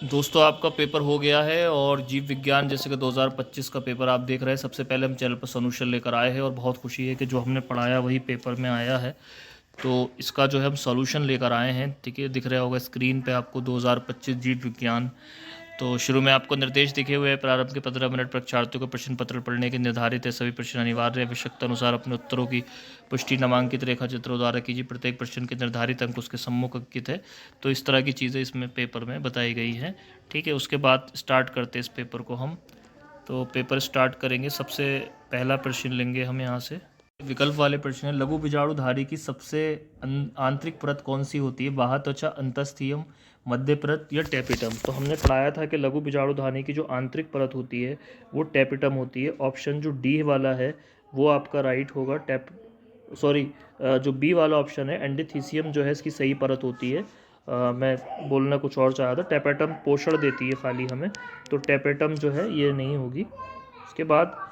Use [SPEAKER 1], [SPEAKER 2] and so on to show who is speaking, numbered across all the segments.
[SPEAKER 1] दोस्तों आपका पेपर हो गया है और जीव विज्ञान जैसे कि 2025 का पेपर आप देख रहे हैं। सबसे पहले हम चैनल पर सोल्यूशन लेकर आए हैं और बहुत खुशी है कि जो हमने पढ़ाया वही पेपर में आया है। तो इसका जो है हम सॉल्यूशन लेकर आए हैं। ठीक है, दिख रहा होगा स्क्रीन पे आपको 2025 जीव विज्ञान। तो शुरू में आपको निर्देश दिखे हुए हैं। प्रारंभ के 15 मिनट परीक्षार्थियों को प्रश्न पत्र पढ़ने के निर्धारित है। सभी प्रश्न अनिवार्य है। आवश्यकता अनुसार अपने उत्तरों की पुष्टि नामांकित रेखा चित्रों द्वारा कीजिए। प्रत्येक प्रश्न के निर्धारित अंक उसके सम्मुख अंकित है। तो इस तरह की चीज़ें इसमें पेपर में बताई गई हैं। ठीक है, उसके बाद स्टार्ट करते हैं इस पेपर को हम। तो पेपर स्टार्ट करेंगे। सबसे पहला प्रश्न लेंगे हम यहाँ से। विकल्प वाले प्रश्न है, लघु बीजाणुधारी की सबसे आंतरिक परत कौन सी होती है? बाह्य त्वचा, अंतःस्थीयम, मध्य परत या टेपिटम? तो हमने पढ़ाया था कि लघु बीजाणुधारी की जो आंतरिक परत होती है वो टेपिटम होती है। ऑप्शन जो डी वाला है वो आपका राइट होगा। जो बी वाला ऑप्शन है एंडोथीसियम जो है इसकी सही परत होती है। मैं बोलना कुछ और चाहा था। टेपेटम पोषण देती है खाली हमें, तो टेपेटम जो है ये नहीं होगी। उसके बाद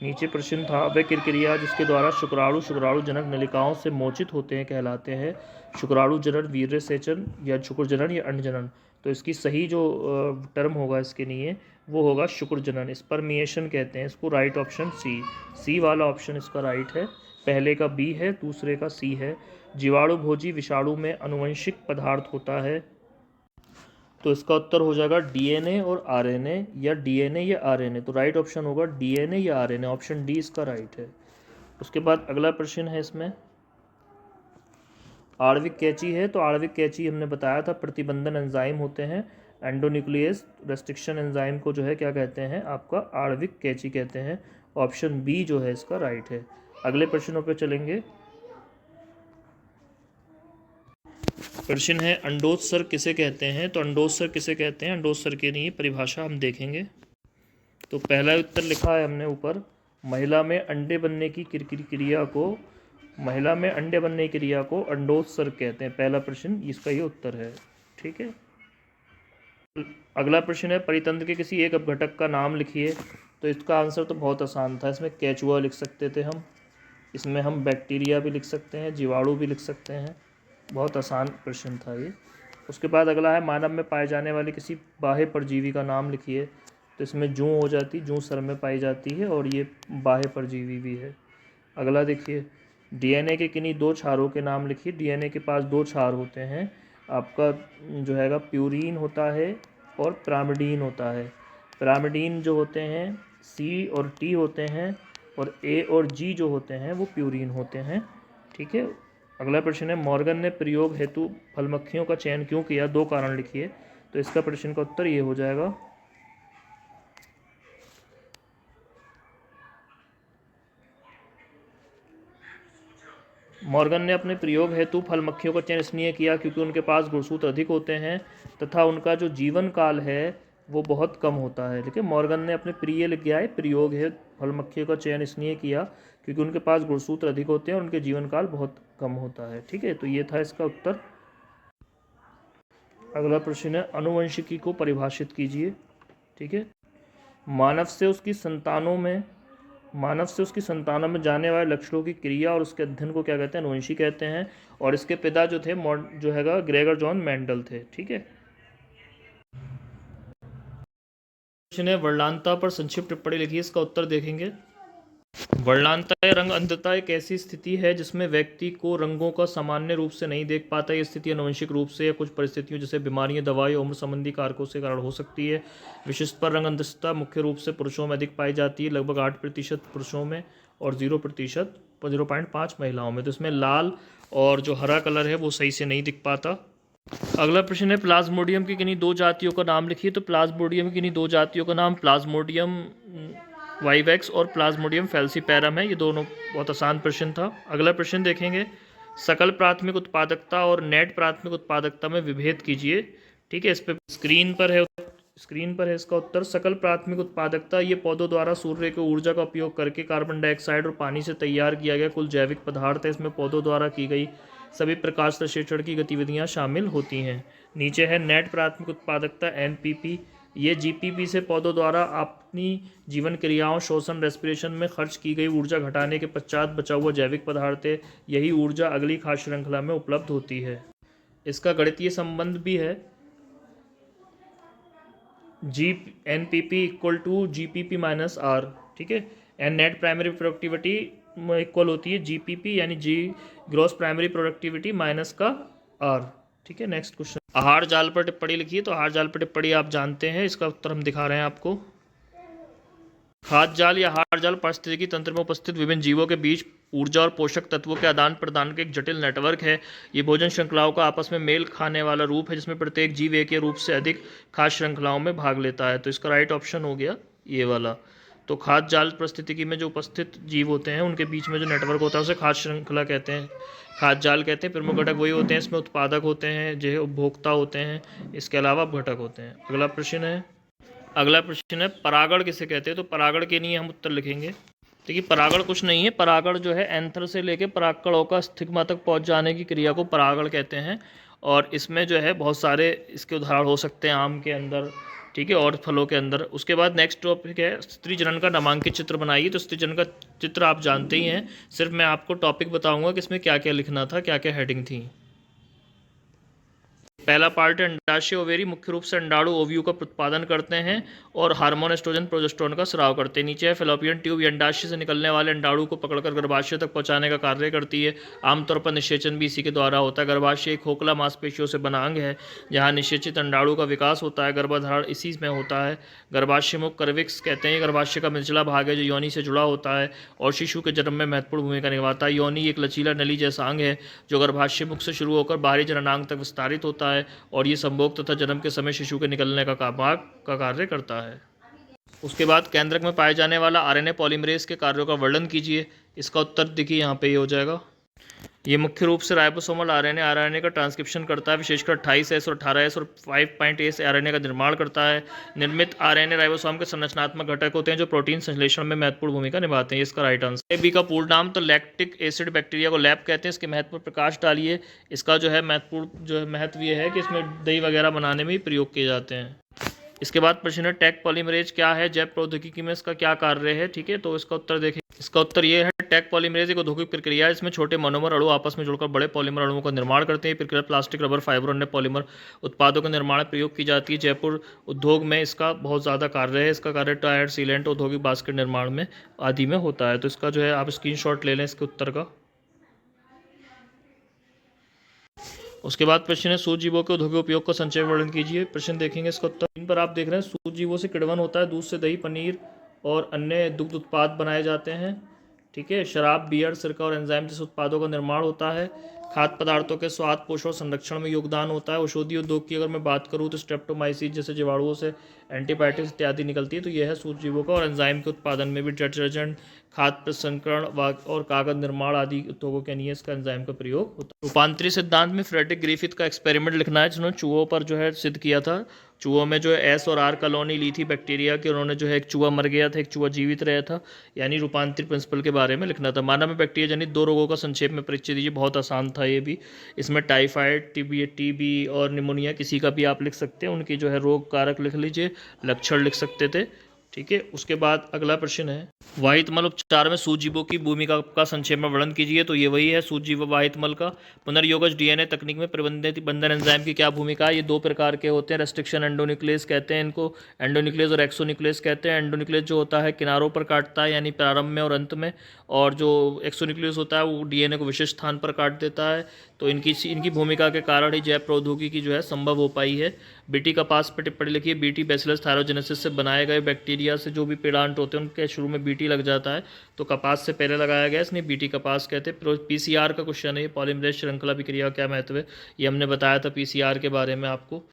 [SPEAKER 1] नीचे प्रश्न था, वह क्रिया जिसके द्वारा शुक्राणु जनक नलिकाओं से मोचित होते हैं कहलाते हैं? शुक्राणु जनन, वीर्य सेचन या शुक्र जनन या अंड जनन? तो इसकी सही जो टर्म होगा इसके लिए वो होगा शुक्र जनन। स्पर्मिएशन कहते हैं इसको। राइट ऑप्शन सी वाला ऑप्शन इसका राइट है। पहले का बी है, दूसरे का सी है। जीवाणु भोजी विषाणु में अनुवंशिक पदार्थ होता है। तो इसका उत्तर हो जाएगा डीएनए और आरएनए, या डीएनए या आरएनए। तो राइट ऑप्शन होगा डीएनए या आरएनए। ऑप्शन डी इसका राइट है। उसके बाद अगला प्रश्न है इसमें, आणविक कैंची है। तो आणविक कैंची हमने बताया था प्रतिबंधन एंजाइम होते हैं। एंडोन्यूक्लियस रेस्ट्रिक्शन एंजाइम को जो है क्या कहते हैं? आपका आणविक कैंची कहते हैं। ऑप्शन बी जो है इसका राइट है। अगले प्रश्नों पर चलेंगे। प्रश्न है, अंडोत्सर्ग किसे कहते हैं? तो अंडोत्सर्ग किसे कहते हैं? अंडोत्सर्ग की नहीं परिभाषा हम देखेंगे। तो पहला उत्तर लिखा है हमने ऊपर, महिला में अंडे बनने की क्रिया को अंडोत्सर्ग कहते हैं। पहला प्रश्न इसका ये उत्तर है। ठीक है, अगला प्रश्न है, परितंत्र के किसी एक अपघटक का नाम लिखिए। तो इसका आंसर तो बहुत आसान था। इसमें केचुआ लिख सकते थे हम, इसमें हम बैक्टीरिया भी लिख सकते हैं, जीवाणु भी लिख सकते हैं। बहुत आसान प्रश्न था ये। उसके बाद अगला है, मानव में पाए जाने वाले किसी बाह्य परजीवी का नाम लिखिए। तो इसमें जूं हो जाती, जूं सर में पाई जाती है और ये बाह्य परजीवी भी है। अगला देखिए, डीएनए के किन्हीं दो क्षारों के नाम लिखिए। डीएनए के पास दो क्षार होते हैं। आपका जो हैगा प्यूरीन होता है और पिरामिडीन होता है। पिरामिडीन जो होते हैं सी और टी होते हैं, और ए और जी जो होते हैं वो प्यूरीन होते हैं। ठीक है, अगला प्रश्न है, मॉर्गन ने प्रयोग हेतु फलमक्खियों का चयन क्यों किया? दो कारण लिखिए। तो इसका प्रश्न का उत्तर ये हो जाएगा। मॉर्गन ने अपने प्रयोग हेतु फलमक्खियों का चयन इसलिए किया क्योंकि उनके पास गुणसूत्र अधिक होते हैं तथा उनका जो जीवन काल है वो बहुत कम होता है। देखिए, मॉर्गन ने अपने प्रिय लिख गया है, प्रयोग है फलमक्खियों का चयन इसलिए किया क्योंकि उनके पास गुणसूत्र अधिक होते हैं और उनके जीवन काल बहुत कम होता है। ठीक है, तो ये था इसका उत्तर। अगला प्रश्न है, अनुवंशिकी को परिभाषित कीजिए। ठीक है, मानव से उसकी संतानों में जाने वाले लक्षणों की क्रिया और उसके अध्ययन को क्या कहते हैं? अनुवंशी कहते हैं। और इसके पिता जो थे जो हैगा ग्रेगर जॉन मेंडल थे। ठीक है, प्रश्न है, वर्णांता पर संक्षिप्त टिप्पणी लिखिए। इसका उत्तर देखेंगे। वर्णांता या रंग अंधता एक ऐसी स्थिति है जिसमें व्यक्ति को रंगों का सामान्य रूप से नहीं देख पाता। यह स्थिति आनुवंशिक रूप से या कुछ परिस्थितियों जैसे बीमारियों, दवाई, उम्र संबंधी कारकों से कारण हो सकती है। विशिष्ट रंग अंधता मुख्य रूप से पुरुषों में अधिक पाई जाती है, लगभग 8% पुरुषों में और 0.5 महिलाओं में। तो इसमें लाल और जो हरा कलर है वो सही से नहीं दिख पाता। अगला प्रश्न है, प्लाज्मोडियम की किन्हीं दो जातियों का नाम लिखिए। तो प्लाज्मोडियम की किन्हीं दो जातियों का नाम प्लाज्मोडियम वाइवेक्स और प्लाज्मोडियम फैल्सीपैरम है। ये दोनों बहुत आसान प्रश्न था। अगला प्रश्न देखेंगे, सकल प्राथमिक उत्पादकता और नेट प्राथमिक उत्पादकता में विभेद कीजिए। ठीक है, इस पर स्क्रीन पर है इसका उत्तर। सकल प्राथमिक उत्पादकता ये पौधों द्वारा सूर्य की ऊर्जा का उपयोग करके कार्बन डाइऑक्साइड और पानी से तैयार किया गया कुल जैविक पदार्थ है। इसमें पौधों द्वारा की गई सभी प्रकाश संश्लेषण की गतिविधियां शामिल होती हैं। नीचे है नेट प्राथमिक उत्पादकता एनपीपी। ये जीपीपी से पौधों द्वारा अपनी जीवन क्रियाओं, शोषण, रेस्पिरेशन में खर्च की गई ऊर्जा घटाने के पश्चात बचा हुआ जैविक पदार्थ है। यही ऊर्जा अगली खाद्य श्रृंखला में उपलब्ध होती है। इसका गणितीय संबंध भी है। जी NPP equal to GPP minus R, ठीक है। And net primary productivity equal होती है GPP यानी G gross primary productivity minus का R, ठीक है। नेक्स्ट क्वेश्चन, आहार जाल पर टिप्पणी लिखिए। तो आहार जाल पर टिप्पणी आप जानते हैं, इसका उत्तर हम दिखा रहे हैं आपको। खाद्य जाल या आहार जाल पारिस्थितिकी तंत्र में उपस्थित विभिन्न जीवों के बीच ऊर्जा और पोषक तत्वों के आदान प्रदान का एक जटिल नेटवर्क है। ये भोजन श्रृंखलाओं का आपस में मेल खाने वाला रूप है, जिसमें प्रत्येक जीव एक रूप से अधिक खाद्य श्रृंखलाओं में भाग लेता है। तो इसका राइट ऑप्शन हो गया ये वाला। तो खाद्य जाल परिस्थितिकी में जो उपस्थित जीव होते हैं उनके बीच में जो नेटवर्क होता है उसे खाद्य श्रृंखला कहते हैं, खाद्य जाल कहते हैं। प्रमुख घटक वही होते हैं, इसमें उत्पादक होते हैं, जो उपभोक्ता होते हैं, इसके अलावा घटक होते हैं। अगला प्रश्न है परागण किसे कहते हैं। तो परागण के लिए हम उत्तर लिखेंगे। देखिए परागण कुछ नहीं है, परागण जो है एंथर से लेके परागकणों का स्टिग्मा तक पहुंच जाने की क्रिया को परागण कहते हैं। और इसमें जो है बहुत सारे इसके उदाहरण हो सकते हैं आम के अंदर, ठीक है, और फलों के अंदर। उसके बाद नेक्स्ट टॉपिक है स्त्री जनन का नामांकित चित्र बनाइए। तो स्त्री जनन का चित्र आप जानते ही हैं, सिर्फ मैं आपको टॉपिक बताऊँगा कि इसमें क्या क्या लिखना था, क्या क्या हेडिंग थी। पहला पार्ट है अंडाशय ओवेरी, मुख्य रूप से अंडाणु ओव्यू का उत्पादन करते हैं और हार्मोन एस्ट्रोजन प्रोजेस्टेरोन का स्राव करते हैं। नीचे है फेलोपियन ट्यूब, अंडाशय से निकलने वाले अंडाणु को पकड़कर गर्भाशय तक पहुंचाने का कार्य करती है। आमतौर पर निषेचन भी इसी के द्वारा होता है। गर्भाशय एक खोखला मांसपेशियों से बना अंग है जहाँ निषेचित अंडाणु का विकास होता है। गर्भधारण इसी में होता है। गर्भाशय मुख कर्विक्स कहते हैं, गर्भाशय का निचला भाग है जो योनि से जुड़ा होता है और शिशु के जन्म में महत्वपूर्ण भूमिका निभाता है। योनि एक लचीला नली जैसा अंग है जो गर्भाशय मुख से शुरू होकर बाहरी जननांग तक विस्तारित होता है और ये संभोग तथा जन्म के समय शिशु के निकलने का कार्य करता है। उसके बाद केंद्रक में पाए जाने वाला RNA पॉलीमरेज के कार्यों का वर्णन कीजिए। इसका उत्तर देखिए यहाँ पे ये हो जाएगा। ये मुख्य रूप से राइबोसोमल RNA का ट्रांसक्रिप्शन करता है, विशेषकर 28S और 18S और 5' RNA का निर्माण करता है। निर्मित RNA राइबोसोम के संरचनात्मक घटक होते हैं जो प्रोटीन संश्लेषण में महत्वपूर्ण भूमिका निभाते हैं। इसका राइट आंसर बी का पूर्ण नाम। तो लैक्टिक एसिड बैक्टीरिया को लैप कहते हैं। इसके महत्व पर प्रकाश डालिए। इसका जो है महत्वपूर्ण जो है महत्व ये है कि इसमें दही वगैरह बनाने में भी प्रयोग किए जाते हैं। इसके बाद प्रश्न है टैग पॉलीमरेज क्या है, जैव प्रौद्योगिकी में इसका क्या कार्य है, ठीक है। तो इसका उत्तर देखें। इसका उत्तर ये है टैग पॉलीमरेज एक औद्योगिक प्रक्रिया है, इसमें छोटे मोनोमर अणु आपस में जुड़कर बड़े पॉलीमर अणुओं का निर्माण करते हैं। प्रक्रिया प्लास्टिक, रबर, फाइबर और अन्य पॉलीमर उत्पादों के निर्माण में प्रयोग की जाती है। जयपुर उद्योग में इसका बहुत ज़्यादा कार्य है। इसका कार्य टायर, सीलेंट, औद्योगिक बास्केट निर्माण में आदि में होता है। तो इसका जो है आप स्क्रीनशॉट ले लें इसके उत्तर का। उसके बाद प्रश्न है सूक्ष्मजीवों के औद्योगिक उपयोग का संक्षेप वर्णन कीजिए। प्रश्न देखेंगे इसका उत्तर। इन पर आप देख रहे हैं सूक्ष्मजीवों से किण्वन होता है, दूध से दही, पनीर और अन्य दुग्ध उत्पाद बनाए जाते हैं, ठीक है। शराब, बियर, सिरका और एंजाइम जैसे उत्पादों का निर्माण होता है। खाद्य पदार्थों के स्वाद, पोषण और संरक्षण में योगदान होता है। औषधि उद्योग की अगर मैं बात करूँ तो स्ट्रेप्टोमाइसिस जैसे जीवाणुओं से एंटीबायोटिक्स इत्यादि निकलती है। तो यह है सूक्ष्मजीवों का। और एंजाइम के उत्पादन में भी डिटर्जेंट, खाद्य प्रसंस्करण और कागज निर्माण आदि उद्योगों के लिए इसका एंजाइम का प्रयोग होता है। रूपांतरी सिद्धांत में फ्रेडरिक ग्रिफिथ का एक्सपेरिमेंट लिखना है जिन्होंने चूहों पर जो है सिद्ध किया था। चूहों में जो है S और R कॉलोनी ली थी बैक्टीरिया की, उन्होंने जो है एक चूहा मर गया था, एक चूहा जीवित रहा था, यानी रूपांतरित प्रिंसिपल के बारे में लिखना था। मानव में बैक्टीरिया जनित 2 रोगों का संक्षेप में परिचय दीजिए। बहुत आसान था ये भी। इसमें टाइफाइड, टीबी और निमोनिया किसी का भी आप लिख सकते हैं। उनकी जो है रोग कारक लिख लीजिए, लक्षण लिख सकते थे, ठीक है। उसके बाद अगला प्रश्न है वाहित मल उपचार में सूक्ष्मजीवों की भूमिका का संक्षेप में वर्णन कीजिए। तो ये वही है सूक्ष्मजीव वाहित मल का। पुनर्योगज DNA तकनीक में प्रबंधित बंधन एंजाइम की क्या भूमिका है। ये 2 प्रकार के होते हैं। रेस्ट्रिक्शन एंडोन्यूक्लियस कहते हैं इनको, एंडोन्यूक्लियस और एक्सोन्यूक्लियस कहते हैं। एंडोन्यूक्लियस जो होता है किनारों पर काटता है यानी प्रारंभ में और अंत में, और जो एक्सोन्यूक्लियस होता है वो DNA को विशिष्ट स्थान पर काट देता है। तो इनकी भूमिका के कारण ही जैव प्रौद्योगिकी जो है संभव हो पाई है। बीटी कपास पर टिप्पणी लिखिए। बीटी बैसिलस थायरोजेनेसिस से बनाए गए बैक्टीरिया से जो भी पेड़ांट होते हैं उनके शुरू में बीटी लग जाता है, तो कपास से पहले लगाया गया, इसलिए बीटी कपास कहते हैं। PCR का क्वेश्चन है, पॉलीमरेज श्रृंखला अभिक्रिया का क्या महत्व है, ये हमने बताया था PCR के बारे में आपको।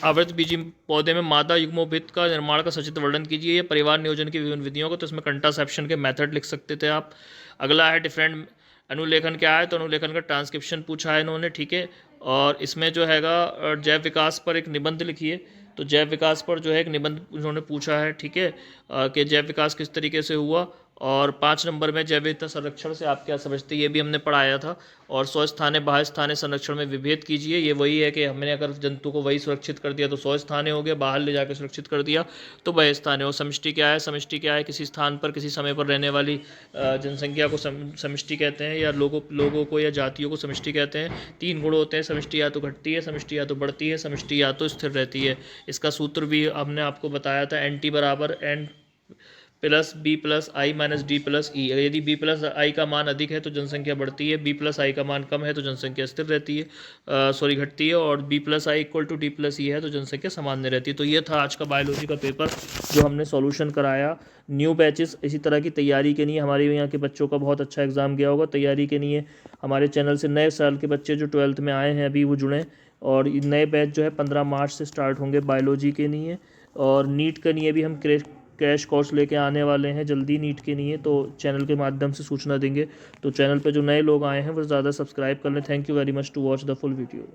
[SPEAKER 1] आवृत बीजी पौधे में मादा युग्मोभित का निर्माण का सचित्र वर्णन कीजिए। ये परिवार नियोजन की विभिन्न विधियों को, तो इसमें कंट्रासेप्शन के मेथड लिख सकते थे आप। अगला है डिफरेंट अनुलेखन क्या है। तो अनुलेखन का ट्रांसक्रिप्शन पूछा है इन्होंने, ठीक है। और इसमें जो हैगा जैव विकास पर एक निबंध लिखिए। तो जैव विकास पर जो है एक निबंध उन्होंने पूछा है, ठीक है, कि जैव विकास किस तरीके से हुआ और 5 नंबर में जैव विविधता संरक्षण से आप क्या समझते हैं, ये भी हमने पढ़ाया था। और स्व स्थानीय बाह्य स्थानीय संरक्षण में विभेद कीजिए, ये वही है कि हमने अगर जंतु को वही सुरक्षित कर दिया तो स्व स्थानीय हो गया, बाहर ले जाकर सुरक्षित कर दिया तो बाह्य स्थानीय हो। समष्टि क्या है? समष्टि क्या है? किसी स्थान पर किसी समय पर रहने वाली जनसंख्या को समष्टि कहते हैं, या लोगों को या जातियों को समष्टि कहते हैं। 3 गुण होते हैं, समष्टि या तो घटती है, समष्टि या तो बढ़ती है, समष्टि या तो स्थिर रहती है। इसका सूत्र भी हमने आपको बताया था, NT बराबर N प्लस बी प्लस आई माइनस डी प्लस ई। यदि बी प्लस आई का मान अधिक है तो जनसंख्या बढ़ती है, बी प्लस आई का मान कम है तो जनसंख्या स्थिर रहती है, घटती है, और B plus I equal to D plus E है तो जनसंख्या सामान्य रहती है। तो ये था आज का बायोलॉजी का पेपर जो हमने सॉल्यूशन कराया। न्यू बैचेस इसी तरह की तैयारी के लिए, हमारे यहाँ के बच्चों का बहुत अच्छा एग्जाम गया होगा, तैयारी के लिए हमारे चैनल से नए साल के बच्चे जो 12th में आए हैं अभी वो जुड़ें। और नए बैच जो है 15 मार्च से स्टार्ट होंगे बायोलॉजी के लिए। और नीट के लिए भी हम क्रैश कोर्स लेके आने वाले हैं जल्दी नीट के लिए, तो चैनल के माध्यम से सूचना देंगे। तो चैनल पे जो नए लोग आए हैं वो ज़्यादा सब्सक्राइब कर लें। Thank you very much to watch the full video.